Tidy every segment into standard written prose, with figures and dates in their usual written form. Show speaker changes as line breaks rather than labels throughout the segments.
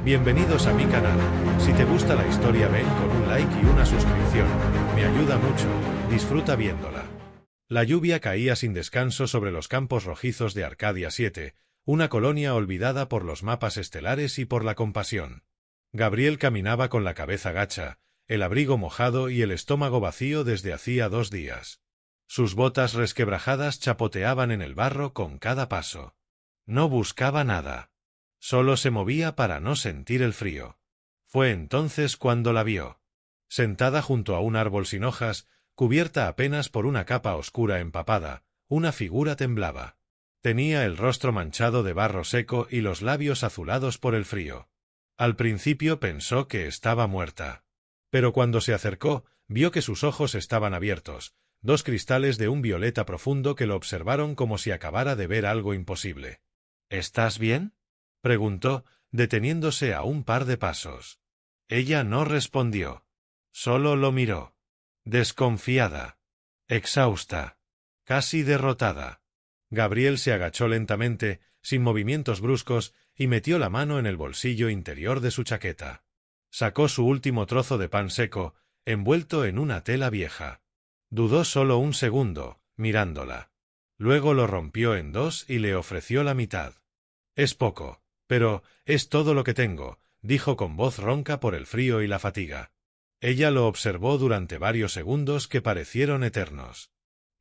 Bienvenidos a mi canal. Si te gusta la historia ven con un like y una suscripción. Me ayuda mucho. Disfruta viéndola. La lluvia caía sin descanso sobre los campos rojizos de Arcadia 7, una colonia olvidada por los mapas estelares y por la compasión. Gabriel caminaba con la cabeza gacha, el abrigo mojado y el estómago vacío desde hacía 2 días. Sus botas resquebrajadas chapoteaban en el barro con cada paso. No buscaba nada. Solo se movía para no sentir el frío. Fue entonces cuando la vio. Sentada junto a un árbol sin hojas, cubierta apenas por una capa oscura empapada, una figura temblaba. Tenía el rostro manchado de barro seco y los labios azulados por el frío. Al principio pensó que estaba muerta. Pero cuando se acercó, vio que sus ojos estaban abiertos, 2 cristales de un violeta profundo que lo observaron como si acabara de ver algo imposible. ¿Estás bien?, preguntó, deteniéndose a un par de pasos. Ella no respondió. Solo lo miró. Desconfiada. Exhausta. Casi derrotada. Gabriel se agachó lentamente, sin movimientos bruscos, y metió la mano en el bolsillo interior de su chaqueta. Sacó su último trozo de pan seco, envuelto en una tela vieja. Dudó solo un segundo, mirándola. Luego lo rompió en 2 y le ofreció la mitad. Es poco. Pero es todo lo que tengo, dijo con voz ronca por el frío y la fatiga. Ella lo observó durante varios segundos que parecieron eternos.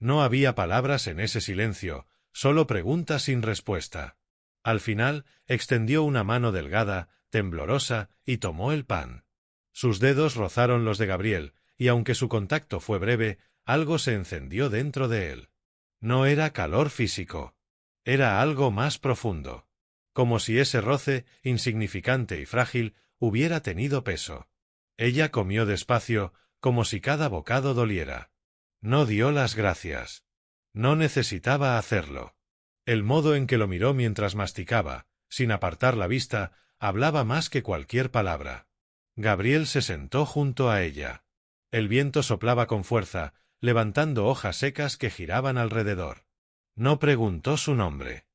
No había palabras en ese silencio, solo preguntas sin respuesta. Al final, extendió una mano delgada, temblorosa, y tomó el pan. Sus dedos rozaron los de Gabriel, y aunque su contacto fue breve, algo se encendió dentro de él. No era calor físico. Era algo más profundo. Como si ese roce, insignificante y frágil, hubiera tenido peso. Ella comió despacio, como si cada bocado doliera. No dio las gracias. No necesitaba hacerlo. El modo en que lo miró mientras masticaba, sin apartar la vista, hablaba más que cualquier palabra. Gabriel se sentó junto a ella. El viento soplaba con fuerza, levantando hojas secas que giraban alrededor. No preguntó su nombre.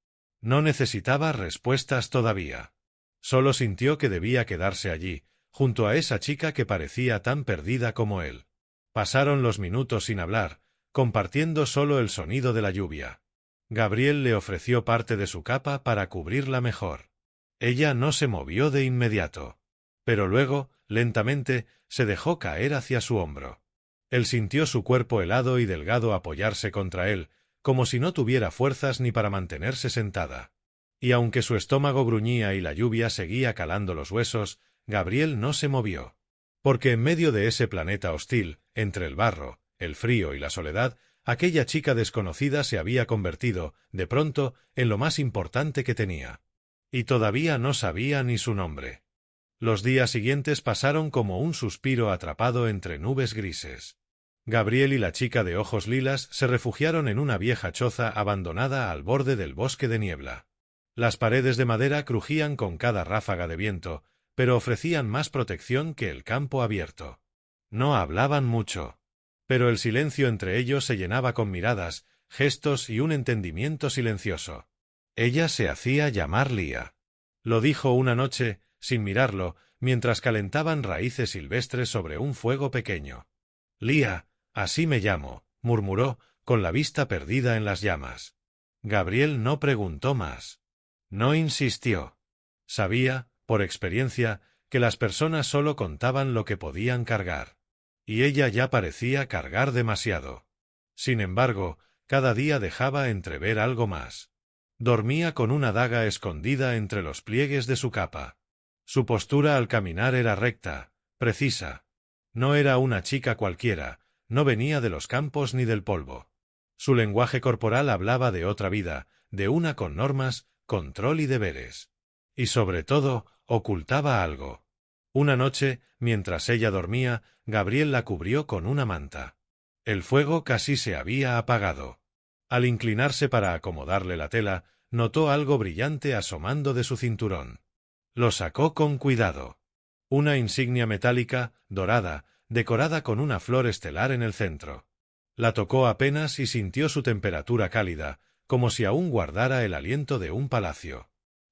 No necesitaba respuestas todavía. Solo sintió que debía quedarse allí, junto a esa chica que parecía tan perdida como él. Pasaron los minutos sin hablar, compartiendo solo el sonido de la lluvia. Gabriel le ofreció parte de su capa para cubrirla mejor. Ella no se movió de inmediato. Pero luego, lentamente, se dejó caer hacia su hombro. Él sintió su cuerpo helado y delgado apoyarse contra él, como si no tuviera fuerzas ni para mantenerse sentada. Y aunque su estómago gruñía y la lluvia seguía calando los huesos, Gabriel no se movió. Porque en medio de ese planeta hostil, entre el barro, el frío y la soledad, aquella chica desconocida se había convertido, de pronto, en lo más importante que tenía. Y todavía no sabía ni su nombre. Los días siguientes pasaron como un suspiro atrapado entre nubes grises. Gabriel y la chica de ojos lilas se refugiaron en una vieja choza abandonada al borde del bosque de niebla. Las paredes de madera crujían con cada ráfaga de viento, pero ofrecían más protección que el campo abierto. No hablaban mucho, pero el silencio entre ellos se llenaba con miradas, gestos y un entendimiento silencioso. Ella se hacía llamar Lía. Lo dijo una noche, sin mirarlo, mientras calentaban raíces silvestres sobre un fuego pequeño. Lía. Así me llamo, murmuró, con la vista perdida en las llamas. Gabriel no preguntó más. No insistió. Sabía, por experiencia, que las personas solo contaban lo que podían cargar. Y ella ya parecía cargar demasiado. Sin embargo, cada día dejaba entrever algo más. Dormía con una daga escondida entre los pliegues de su capa. Su postura al caminar era recta, precisa. No era una chica cualquiera. No venía de los campos ni del polvo. Su lenguaje corporal hablaba de otra vida, de una con normas, control y deberes. Y sobre todo, ocultaba algo. Una noche, mientras ella dormía, Gabriel la cubrió con una manta. El fuego casi se había apagado. Al inclinarse para acomodarle la tela, notó algo brillante asomando de su cinturón. Lo sacó con cuidado. Una insignia metálica, dorada, decorada con una flor estelar en el centro. La tocó apenas y sintió su temperatura cálida, como si aún guardara el aliento de un palacio.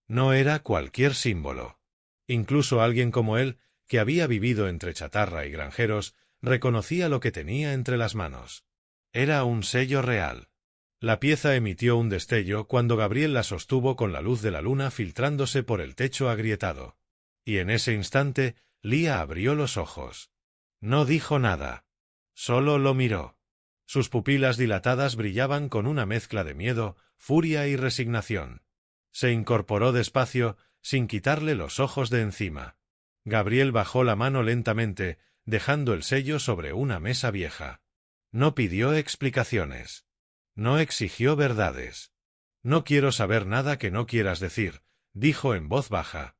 No era cualquier símbolo. Incluso alguien como él, que había vivido entre chatarra y granjeros, reconocía lo que tenía entre las manos. Era un sello real. La pieza emitió un destello cuando Gabriel la sostuvo con la luz de la luna filtrándose por el techo agrietado. Y en ese instante, Lia abrió los ojos. No dijo nada. Solo lo miró. Sus pupilas dilatadas brillaban con una mezcla de miedo, furia y resignación. Se incorporó despacio, sin quitarle los ojos de encima. Gabriel bajó la mano lentamente, dejando el sello sobre una mesa vieja. No pidió explicaciones. No exigió verdades. No quiero saber nada que no quieras decir, dijo en voz baja.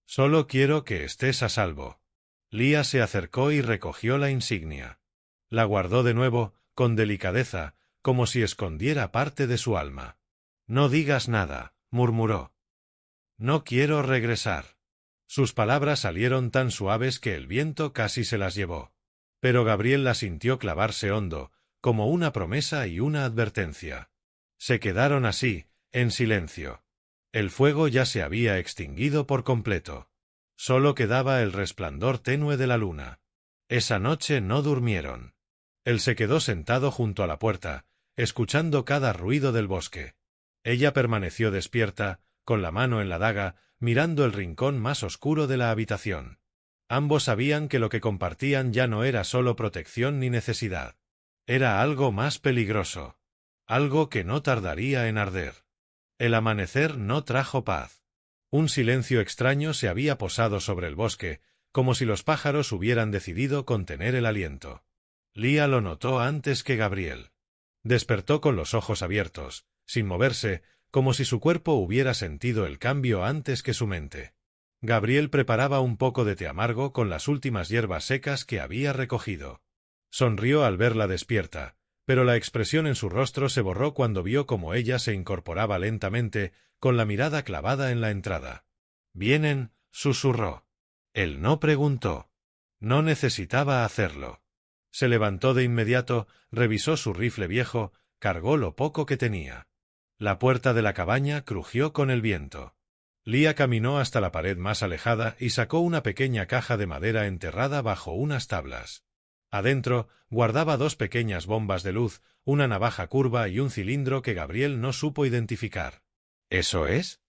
Solo quiero que estés a salvo. Lia se acercó y recogió la insignia. La guardó de nuevo, con delicadeza, como si escondiera parte de su alma. No digas nada, murmuró. No quiero regresar. Sus palabras salieron tan suaves que el viento casi se las llevó. Pero Gabriel la sintió clavarse hondo, como una promesa y una advertencia. Se quedaron así, en silencio. El fuego ya se había extinguido por completo. Solo quedaba el resplandor tenue de la luna. Esa noche no durmieron. Él se quedó sentado junto a la puerta, escuchando cada ruido del bosque. Ella permaneció despierta, con la mano en la daga, mirando el rincón más oscuro de la habitación. Ambos sabían que lo que compartían ya no era solo protección ni necesidad. Era algo más peligroso. Algo que no tardaría en arder. El amanecer no trajo paz. Un silencio extraño se había posado sobre el bosque, como si los pájaros hubieran decidido contener el aliento. Lia lo notó antes que Gabriel. Despertó con los ojos abiertos, sin moverse, como si su cuerpo hubiera sentido el cambio antes que su mente. Gabriel preparaba un poco de té amargo con las últimas hierbas secas que había recogido. Sonrió al verla despierta, pero la expresión en su rostro se borró cuando vio cómo ella se incorporaba lentamente, con la mirada clavada en la entrada. «¿Vienen?», susurró. Él no preguntó. No necesitaba hacerlo. Se levantó de inmediato, revisó su rifle viejo, cargó lo poco que tenía. La puerta de la cabaña crujió con el viento. Lia caminó hasta la pared más alejada y sacó una pequeña caja de madera enterrada bajo unas tablas. Adentro guardaba dos pequeñas bombas de luz, una navaja curva y un cilindro que Gabriel no supo identificar. ¿Eso es?,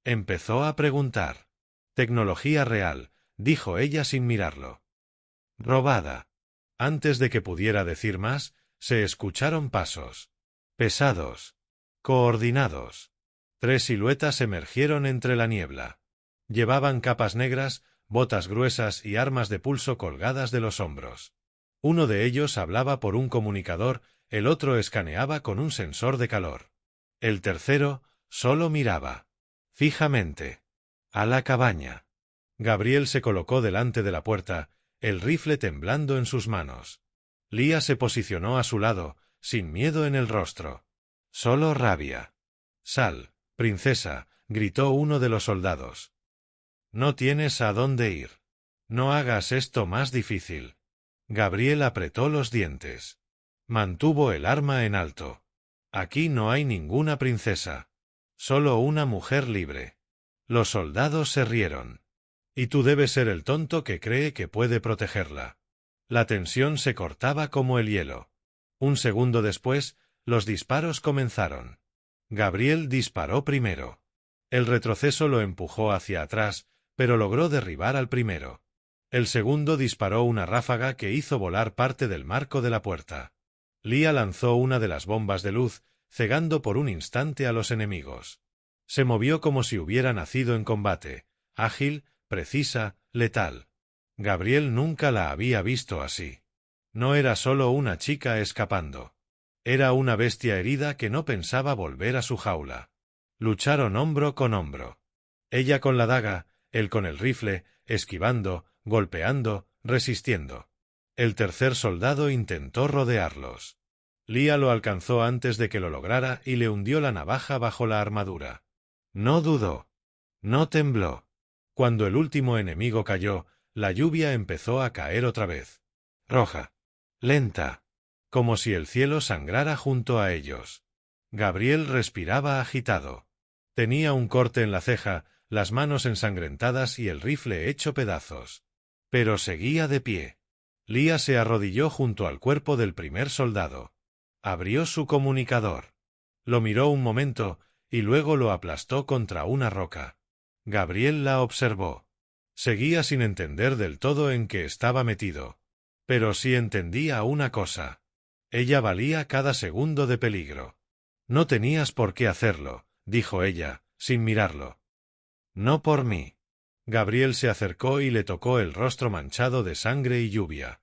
empezó a preguntar. Tecnología real, dijo ella sin mirarlo. Robada. Antes de que pudiera decir más, se escucharon pasos. Pesados. Coordinados. 3 siluetas emergieron entre la niebla. Llevaban capas negras, botas gruesas y armas de pulso colgadas de los hombros. Uno de ellos hablaba por un comunicador, el otro escaneaba con un sensor de calor. El tercero solo miraba. Fijamente. A la cabaña. Gabriel se colocó delante de la puerta, el rifle temblando en sus manos. Lia se posicionó a su lado, sin miedo en el rostro. Solo rabia. «Sal, princesa», gritó uno de los soldados. «No tienes a dónde ir. No hagas esto más difícil». Gabriel apretó los dientes. Mantuvo el arma en alto. «Aquí no hay ninguna princesa. Solo una mujer libre». Los soldados se rieron. «Y tú debes ser el tonto que cree que puede protegerla». La tensión se cortaba como el hielo. Un segundo después, los disparos comenzaron. Gabriel disparó primero. El retroceso lo empujó hacia atrás, pero logró derribar al primero. El segundo disparó una ráfaga que hizo volar parte del marco de la puerta. Lia lanzó una de las bombas de luz, cegando por un instante a los enemigos. Se movió como si hubiera nacido en combate, ágil, precisa, letal. Gabriel nunca la había visto así. No era solo una chica escapando. Era una bestia herida que no pensaba volver a su jaula. Lucharon hombro con hombro. Ella con la daga, él con el rifle, esquivando, golpeando, resistiendo. El tercer soldado intentó rodearlos. Lia lo alcanzó antes de que lo lograra y le hundió la navaja bajo la armadura. No dudó. No tembló. Cuando el último enemigo cayó, la lluvia empezó a caer otra vez. Roja. Lenta. Como si el cielo sangrara junto a ellos. Gabriel respiraba agitado. Tenía un corte en la ceja, las manos ensangrentadas y el rifle hecho pedazos. Pero seguía de pie. Lía se arrodilló junto al cuerpo del primer soldado. Abrió su comunicador. Lo miró un momento, y luego lo aplastó contra una roca. Gabriel la observó. Seguía sin entender del todo en qué estaba metido. Pero sí entendía una cosa. Ella valía cada segundo de peligro. No tenías por qué hacerlo, dijo ella, sin mirarlo. No por mí. Gabriel se acercó y le tocó el rostro manchado de sangre y lluvia.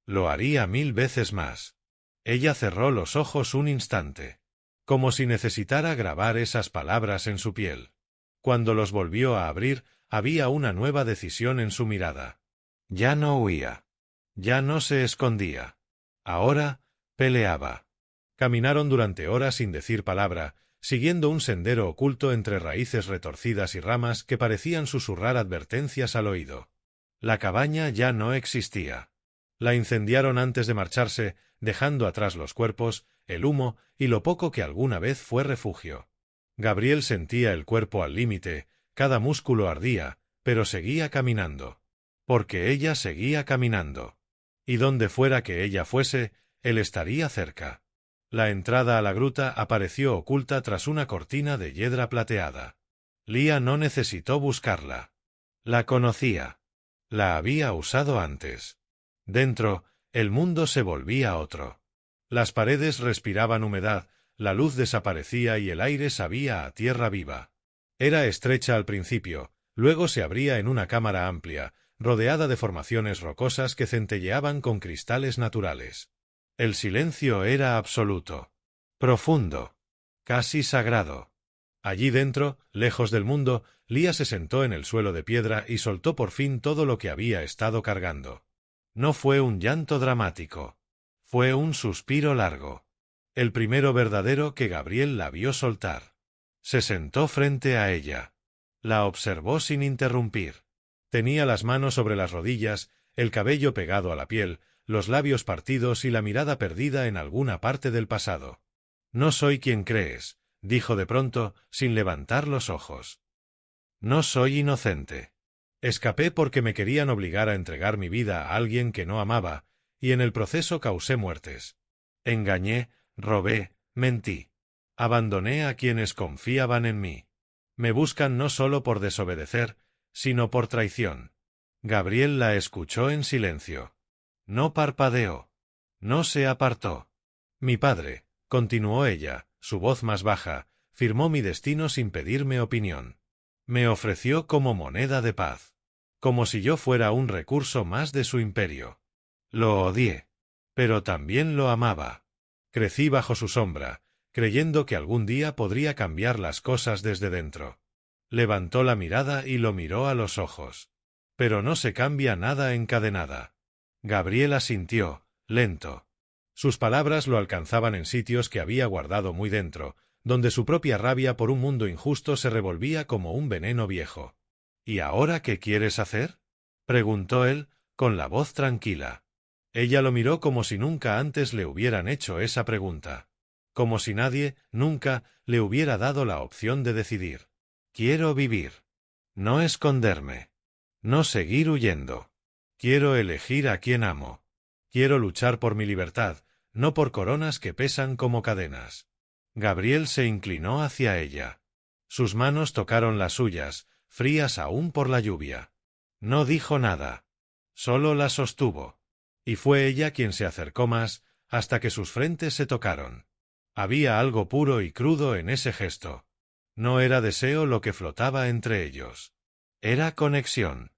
Lo haría 1000 veces más. Ella cerró los ojos un instante, como si necesitara grabar esas palabras en su piel. Cuando los volvió a abrir, había una nueva decisión en su mirada. Ya no huía. Ya no se escondía. Ahora, peleaba. Caminaron durante horas sin decir palabra, siguiendo un sendero oculto entre raíces retorcidas y ramas que parecían susurrar advertencias al oído. La cabaña ya no existía. La incendiaron antes de marcharse, dejando atrás los cuerpos, el humo y lo poco que alguna vez fue refugio. Gabriel sentía el cuerpo al límite, cada músculo ardía, pero seguía caminando. Porque ella seguía caminando. Y donde fuera que ella fuese, él estaría cerca. La entrada a la gruta apareció oculta tras una cortina de hiedra plateada. Lía no necesitó buscarla. La conocía. La había usado antes. Dentro, el mundo se volvía otro. Las paredes respiraban humedad, la luz desaparecía y el aire sabía a tierra viva. Era estrecha al principio, luego se abría en una cámara amplia, rodeada de formaciones rocosas que centelleaban con cristales naturales. El silencio era absoluto, profundo, casi sagrado. Allí dentro, lejos del mundo, Lía se sentó en el suelo de piedra y soltó por fin todo lo que había estado cargando. No fue un llanto dramático. Fue un suspiro largo. El primero verdadero que Gabriel la vio soltar. Se sentó frente a ella. La observó sin interrumpir. Tenía las manos sobre las rodillas, el cabello pegado a la piel, los labios partidos y la mirada perdida en alguna parte del pasado. No soy quien crees, dijo de pronto, sin levantar los ojos. No soy inocente. Escapé porque me querían obligar a entregar mi vida a alguien que no amaba, y en el proceso causé muertes. Engañé, robé, mentí. Abandoné a quienes confiaban en mí. Me buscan no solo por desobedecer, sino por traición. Gabriel la escuchó en silencio. No parpadeó. No se apartó. Mi padre, continuó ella, su voz más baja, firmó mi destino sin pedirme opinión. Me ofreció como moneda de paz. Como si yo fuera un recurso más de su imperio. Lo odié. Pero también lo amaba. Crecí bajo su sombra, creyendo que algún día podría cambiar las cosas desde dentro. Levantó la mirada y lo miró a los ojos. Pero no se cambia nada encadenada. Gabriel asintió, lento. Sus palabras lo alcanzaban en sitios que había guardado muy dentro, donde su propia rabia por un mundo injusto se revolvía como un veneno viejo. ¿Y ahora qué quieres hacer?, preguntó él, con la voz tranquila. Ella lo miró como si nunca antes le hubieran hecho esa pregunta. Como si nadie, nunca, le hubiera dado la opción de decidir. Quiero vivir. No esconderme. No seguir huyendo. Quiero elegir a quien amo. Quiero luchar por mi libertad, no por coronas que pesan como cadenas. Gabriel se inclinó hacia ella. Sus manos tocaron las suyas, frías aún por la lluvia. No dijo nada. Solo la sostuvo. Y fue ella quien se acercó más, hasta que sus frentes se tocaron. Había algo puro y crudo en ese gesto. No era deseo lo que flotaba entre ellos. Era conexión.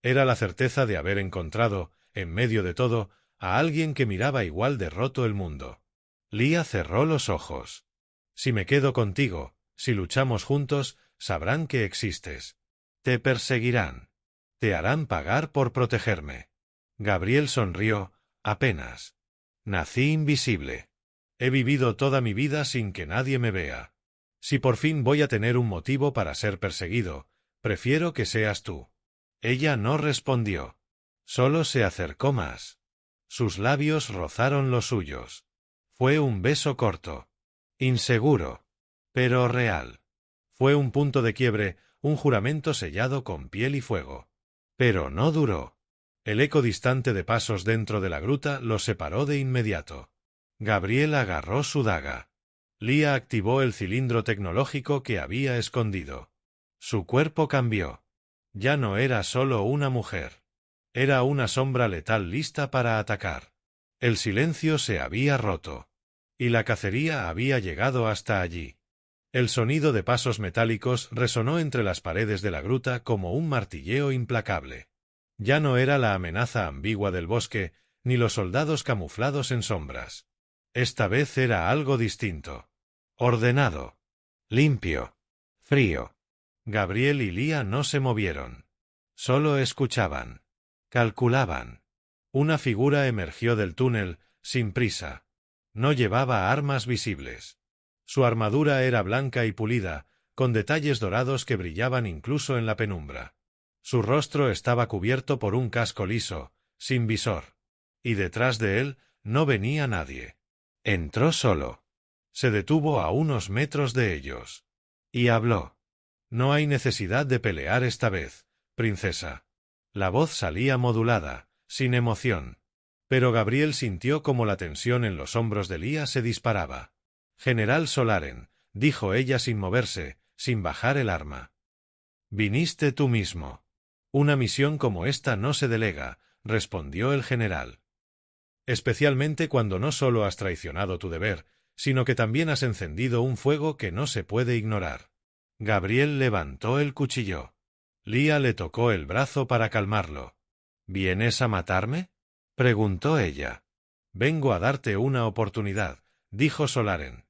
Era la certeza de haber encontrado, en medio de todo, a alguien que miraba igual de roto el mundo. Lía cerró los ojos. Si me quedo contigo, si luchamos juntos, sabrán que existes. Te perseguirán. Te harán pagar por protegerme. Gabriel sonrió, apenas. Nací invisible. He vivido toda mi vida sin que nadie me vea. Si por fin voy a tener un motivo para ser perseguido, prefiero que seas tú. Ella no respondió. Solo se acercó más. Sus labios rozaron los suyos. Fue un beso corto. Inseguro. Pero real. Fue un punto de quiebre, un juramento sellado con piel y fuego. Pero no duró. El eco distante de pasos dentro de la gruta los separó de inmediato. Gabriel agarró su daga. Lia activó el cilindro tecnológico que había escondido. Su cuerpo cambió. Ya no era solo una mujer. Era una sombra letal lista para atacar. El silencio se había roto. Y la cacería había llegado hasta allí. El sonido de pasos metálicos resonó entre las paredes de la gruta como un martilleo implacable. Ya no era la amenaza ambigua del bosque, ni los soldados camuflados en sombras. Esta vez era algo distinto. Ordenado. Limpio. Frío. Gabriel y Lia no se movieron. Solo escuchaban. Calculaban. Una figura emergió del túnel, sin prisa. No llevaba armas visibles. Su armadura era blanca y pulida, con detalles dorados que brillaban incluso en la penumbra. Su rostro estaba cubierto por un casco liso, sin visor. Y detrás de él no venía nadie. Entró solo. Se detuvo a unos metros de ellos. Y habló. No hay necesidad de pelear esta vez, princesa. La voz salía modulada, sin emoción. Pero Gabriel sintió como la tensión en los hombros de Lia se disparaba. General Solaren, dijo ella sin moverse, sin bajar el arma. Viniste tú mismo. Una misión como esta no se delega, respondió el general. Especialmente cuando no solo has traicionado tu deber, sino que también has encendido un fuego que no se puede ignorar. Gabriel levantó el cuchillo. Lia le tocó el brazo para calmarlo. ¿Vienes a matarme?, preguntó ella. Vengo a darte una oportunidad, dijo Solaren.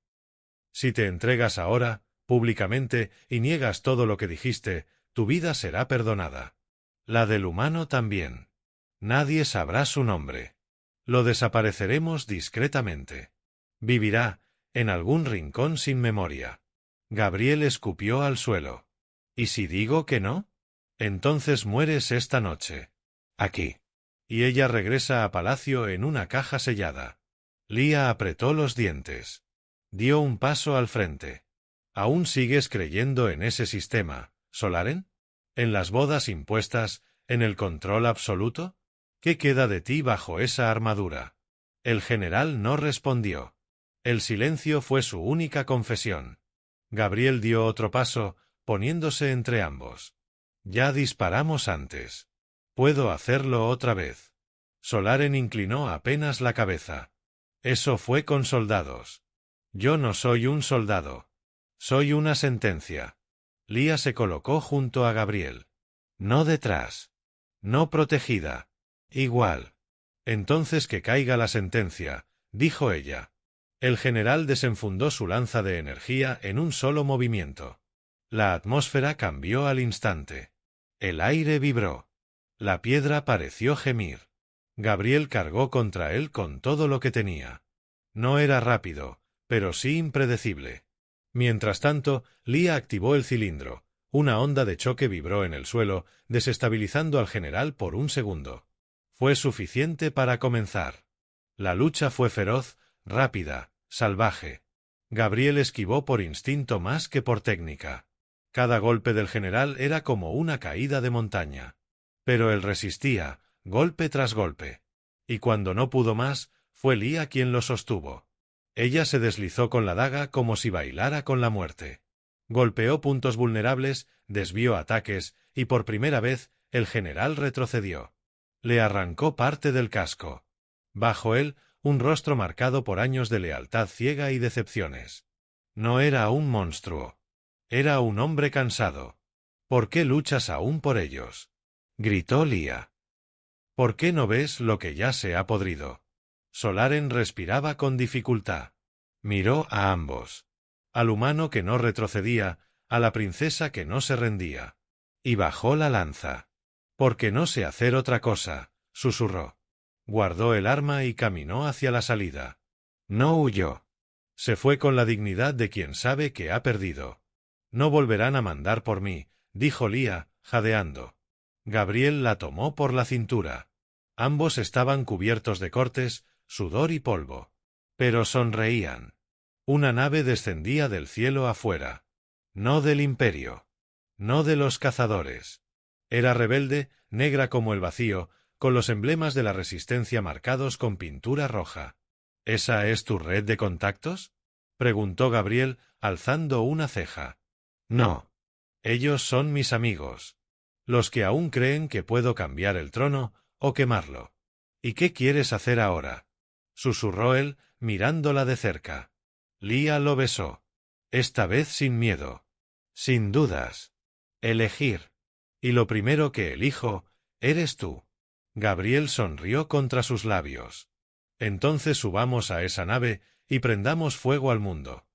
Si te entregas ahora, públicamente, y niegas todo lo que dijiste, tu vida será perdonada. La del humano también. Nadie sabrá su nombre. Lo desapareceremos discretamente. Vivirá, en algún rincón sin memoria. Gabriel escupió al suelo. ¿Y si digo que no? Entonces mueres esta noche. Aquí. Y ella regresa a palacio en una caja sellada. Lia apretó los dientes. Dio un paso al frente. ¿Aún sigues creyendo en ese sistema, Solaren? ¿En las bodas impuestas, en el control absoluto? ¿Qué queda de ti bajo esa armadura? El general no respondió. El silencio fue su única confesión. Gabriel dio otro paso, poniéndose entre ambos. Ya disparamos antes. Puedo hacerlo otra vez. Solaren inclinó apenas la cabeza. Eso fue con soldados. Yo no soy un soldado. Soy una sentencia. Lia se colocó junto a Gabriel. No detrás. No protegida. Igual. Entonces que caiga la sentencia, dijo ella. El general desenfundó su lanza de energía en un solo movimiento. La atmósfera cambió al instante. El aire vibró. La piedra pareció gemir. Gabriel cargó contra él con todo lo que tenía. No era rápido, pero sí impredecible. Mientras tanto, Lia activó el cilindro. Una onda de choque vibró en el suelo, desestabilizando al general por un segundo. Fue suficiente para comenzar. La lucha fue feroz, rápida, salvaje. Gabriel esquivó por instinto más que por técnica. Cada golpe del general era como una caída de montaña. Pero él resistía, golpe tras golpe. Y cuando no pudo más, fue Lia quien lo sostuvo. Ella se deslizó con la daga como si bailara con la muerte. Golpeó puntos vulnerables, desvió ataques, y por primera vez, el general retrocedió. Le arrancó parte del casco. Bajo él, un rostro marcado por años de lealtad ciega y decepciones. No era un monstruo. Era un hombre cansado. ¿Por qué luchas aún por ellos?, gritó Lia. ¿Por qué no ves lo que ya se ha podrido? Solaren respiraba con dificultad. Miró a ambos. Al humano que no retrocedía, a la princesa que no se rendía. Y bajó la lanza. Porque no sé hacer otra cosa, susurró. Guardó el arma y caminó hacia la salida. No huyó. Se fue con la dignidad de quien sabe que ha perdido. No volverán a mandar por mí, dijo Lia, jadeando. Gabriel la tomó por la cintura. Ambos estaban cubiertos de cortes, sudor y polvo. Pero sonreían. Una nave descendía del cielo afuera. No del imperio. no de los cazadores. Era rebelde, negra como el vacío, con los emblemas de la resistencia marcados con pintura roja. ¿Esa es tu red de contactos?, preguntó Gabriel, alzando una ceja. No. Ellos son mis amigos. Los que aún creen que puedo cambiar el trono o quemarlo. ¿Y qué quieres hacer ahora?, susurró él, mirándola de cerca. Lía lo besó. Esta vez sin miedo. Sin dudas. Elegir. Y lo primero que elijo, eres tú. Gabriel sonrió contra sus labios. Entonces subamos a esa nave y prendamos fuego al mundo.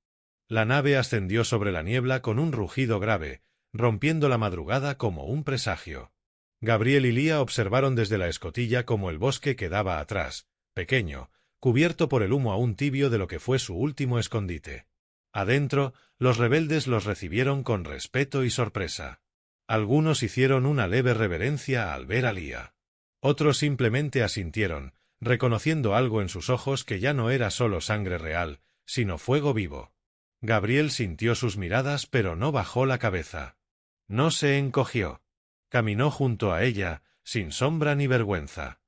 La nave ascendió sobre la niebla con un rugido grave, rompiendo la madrugada como un presagio. Gabriel y Lía observaron desde la escotilla cómo el bosque quedaba atrás, pequeño, cubierto por el humo aún tibio de lo que fue su último escondite. Adentro, los rebeldes los recibieron con respeto y sorpresa. Algunos hicieron una leve reverencia al ver a Lía. Otros simplemente asintieron, reconociendo algo en sus ojos que ya no era solo sangre real, sino fuego vivo. Gabriel sintió sus miradas pero no bajó la cabeza. No se encogió. Caminó junto a ella, sin sombra ni vergüenza.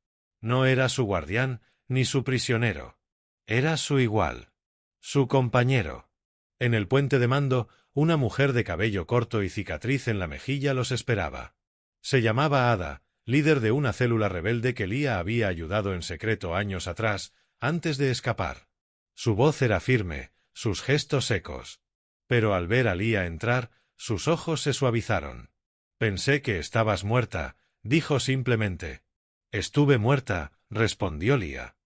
No era su guardián, ni su prisionero. Era su igual. Su compañero. En el puente de mando, una mujer de cabello corto y cicatriz en la mejilla los esperaba. Se llamaba Ada, líder de una célula rebelde que Lía había ayudado en secreto años atrás, antes de escapar. Su voz era firme, sus gestos secos. Pero al ver a Lía entrar, sus ojos se suavizaron. Pensé que estabas muerta, dijo simplemente. Estuve muerta, respondió Lía.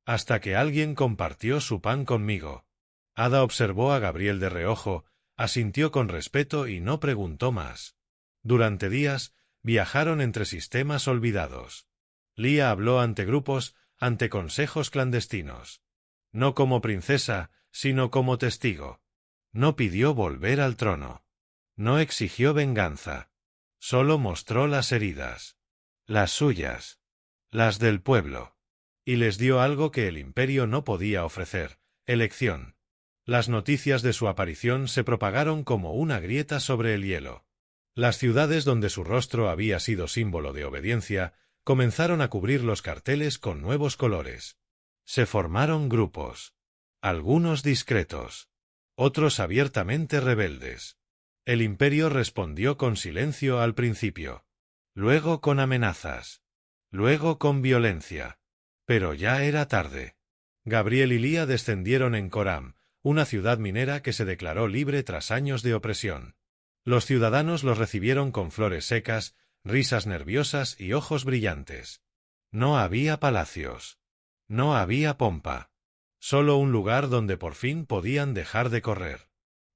Hasta que alguien compartió su pan conmigo. Ada observó a Gabriel de reojo, asintió con respeto y no preguntó más. Durante días, viajaron entre sistemas olvidados. Lía habló ante grupos, ante consejos clandestinos. No como princesa, sino como testigo. No pidió volver al trono. No exigió venganza. Solo mostró las heridas. Las suyas. Las del pueblo. Y les dio algo que el imperio no podía ofrecer: elección. Las noticias de su aparición se propagaron como una grieta sobre el hielo. Las ciudades donde su rostro había sido símbolo de obediencia comenzaron a cubrir los carteles con nuevos colores. Se formaron grupos. Algunos discretos. Otros abiertamente rebeldes. El imperio respondió con silencio al principio. Luego con amenazas. Luego con violencia. Pero ya era tarde. Gabriel y Lía descendieron en Coram, una ciudad minera que se declaró libre tras años de opresión. Los ciudadanos los recibieron con flores secas, risas nerviosas y ojos brillantes. No había palacios. No había pompa. Solo un lugar donde por fin podían dejar de correr.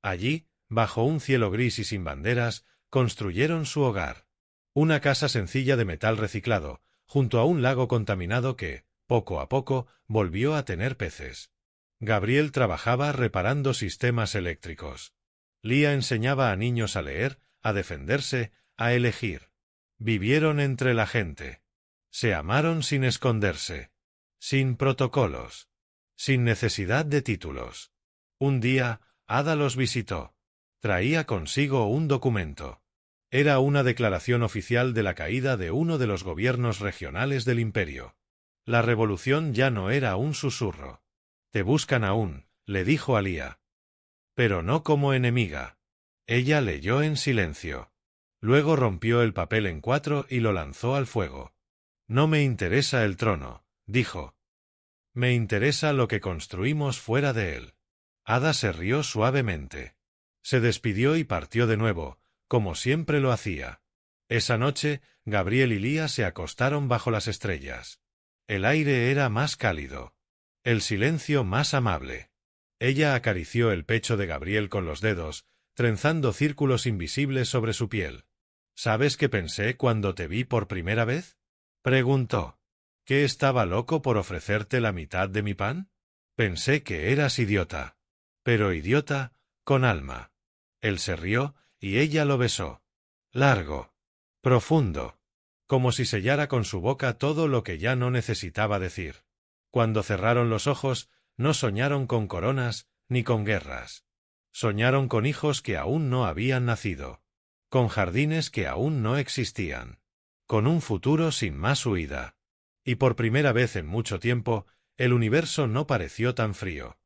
Allí, bajo un cielo gris y sin banderas, construyeron su hogar. Una casa sencilla de metal reciclado, junto a un lago contaminado que, poco a poco, volvió a tener peces. Gabriel trabajaba reparando sistemas eléctricos. Lía enseñaba a niños a leer, a defenderse, a elegir. Vivieron entre la gente. Se amaron sin esconderse. Sin protocolos. Sin necesidad de títulos. Un día, Ada los visitó. Traía consigo un documento. Era una declaración oficial de la caída de uno de los gobiernos regionales del imperio. La revolución ya no era un susurro. Te buscan aún, le dijo a Lía. Pero no como enemiga. Ella leyó en silencio. Luego rompió el papel en 4 y lo lanzó al fuego. No me interesa el trono, dijo. Me interesa lo que construimos fuera de él. Ada se rió suavemente. Se despidió y partió de nuevo, como siempre lo hacía. Esa noche, Gabriel y Lía se acostaron bajo las estrellas. El aire era más cálido. El silencio más amable. Ella acarició el pecho de Gabriel con los dedos, trenzando círculos invisibles sobre su piel. ¿Sabes qué pensé cuando te vi por primera vez?, preguntó. ¿Que estaba loco por ofrecerte la mitad de mi pan? Pensé que eras idiota. Pero idiota, con alma. Él se rió, y ella lo besó. Largo. Profundo. Como si sellara con su boca todo lo que ya no necesitaba decir. Cuando cerraron los ojos, no soñaron con coronas, ni con guerras. Soñaron con hijos que aún no habían nacido. con jardines que aún no existían, con un futuro sin más huida. Y por primera vez en mucho tiempo, el universo no pareció tan frío.